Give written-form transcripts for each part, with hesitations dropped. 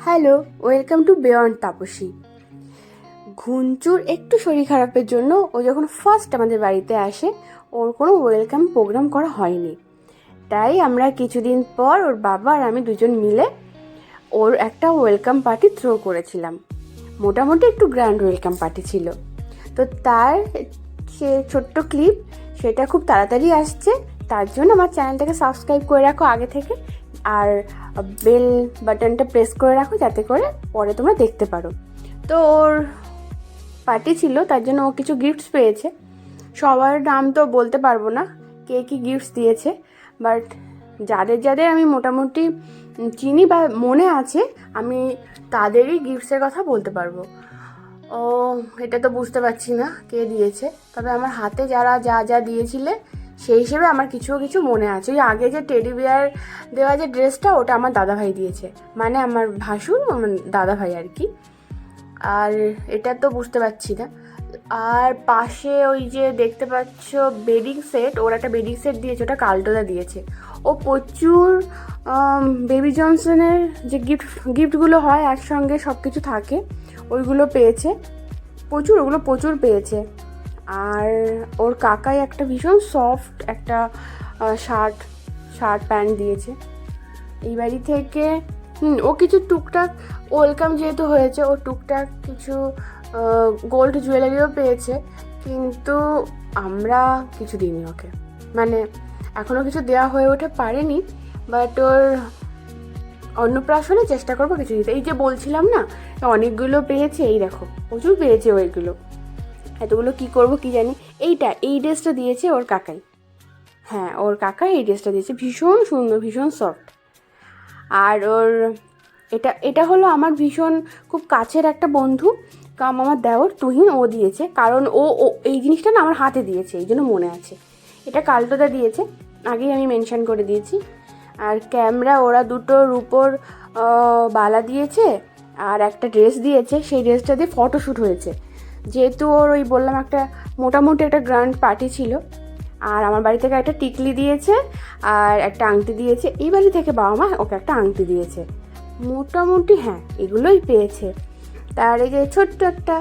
Hello, welcome to beyond Tapasi. ঘুঞ্চুর একটু শরীর খারাপের জন্য ও যখন ফার্স্ট আমাদের বাড়িতে আসে ওর কোনো ওয়েলকাম প্রোগ্রাম করা হয়নি। তাই আমরা কিছুদিন পর ওর বাবা আর আমি দুজন মিলে ওর একটা ওয়েলকাম পার্টি থ্রো করেছিলাম। মোটামুটি একটু গ্র্যান্ড ওয়েলকাম পার্টি ছিল। তো তার সে ছোট্ট ক্লিপ সেটা খুব তাড়াতাড়ি আসছে, তার জন্য আমার চ্যানেলটাকে সাবস্ক্রাইব করে রাখো আগে থেকে, আর বেল বাটনটা প্রেস করে রাখো যাতে করে পরে তোমরা দেখতে পারো। তো ওর পার্টি ছিল, তার জন্য ও কিছু গিফটস পেয়েছে। সবার নাম তো বলতে পারবো না কে কী গিফটস দিয়েছে, বাট যাদের যাদের আমি মোটামুটি চিনি বা মনে আছে আমি তাদেরই গিফটসের কথা বলতে পারবো। ও এটা তো বুঝতে পারছি না কে দিয়েছে, তবে আমার হাতে যারা যা যা দিয়েছিলে সেই হিসেবে আমার কিছু কিছু মনে আছে। ওই আগে যে টেডি বিয়ার দেওয়া যে ড্রেসটা ওটা আমার দাদাভাই দিয়েছে, মানে আমার ভাসুর আমার দাদাভাই আর কি। আর এটা তো বুঝতে পারছি না। আর পাশে ওই যে দেখতে পাচ্ছ বেডিং সেট, ওর একটা বেডিং সেট দিয়েছে, ওটা কালটোদা দিয়েছে। ও প্রচুর বেবি জনসনের যে গিফটগুলো হয় একসঙ্গে সব কিছু থাকে ওইগুলো পেয়েছে, ওগুলো প্রচুর পেয়েছে। আর ওর কাকাই একটা ভীষণ সফট একটা শার্ট প্যান্ট দিয়েছে এই বাড়ি থেকে। ও কিছু টুকটাক ওয়েলকাম যেহেতু হয়েছে ও টুকটাক কিছু গোল্ড জুয়েলারিও পেয়েছে, কিন্তু আমরা কিছু দিইনি ওকে, মানে এখনও কিছু দেওয়া হয়ে ওঠে পারেনি। বাট ওর অন্নপ্রাশনে চেষ্টা করবো কিছু দিতে। এই যে বলছিলাম না অনেকগুলো পেয়েছে, এই দেখো প্রচুর পেয়েছে ওইগুলো, এতগুলো কি করব কি জানি। এই ড্রেসটা দিয়েছে ওর কাকাই, হ্যাঁ ওর কাকা এই ড্রেসটা দিয়েছে, ভীষণ সুন্দর ভীষণ সফট। আর ওর এটা হলো আমার ভীষণ খুব কাছের একটা বন্ধু, আমার দেওর তুহিন, ও দিয়েছে। কারণ ও এই জিনিসটা না আমার হাতে দিয়েছে, এই জন্য মনে আছে। এটা কালটোদা দিয়েছে, আগেই আমি মেনশন করে দিয়েছি। আর ক্যামেরা ওরা দুটো রূপোর বালা দিয়েছে আর একটা ড্রেস দিয়েছে, সেই ড্রেসটা দিয়ে ফটোশ্যুট হয়েছে। যেহেতু ওর ওই বললাম একটা মোটামুটি একটা গ্র্যান্ড পার্টি ছিল। আর আমার বাড়ি থেকে একটা টিকলি দিয়েছে আর একটা আংটি দিয়েছে, এই বাড়ি থেকে বাবা মা ওকে একটা আংটি দিয়েছে। মোটামুটি হ্যাঁ এগুলোই পেয়েছে। তার এই যে ছোট্ট একটা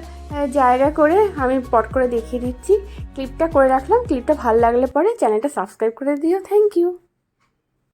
জায়গা করে আমি পট করে দেখিয়ে দিচ্ছি, ক্লিপটা করে রাখলাম। ক্লিপটা ভালো লাগলে পরে চ্যানেলটা সাবস্ক্রাইব করে দিও। Thank you.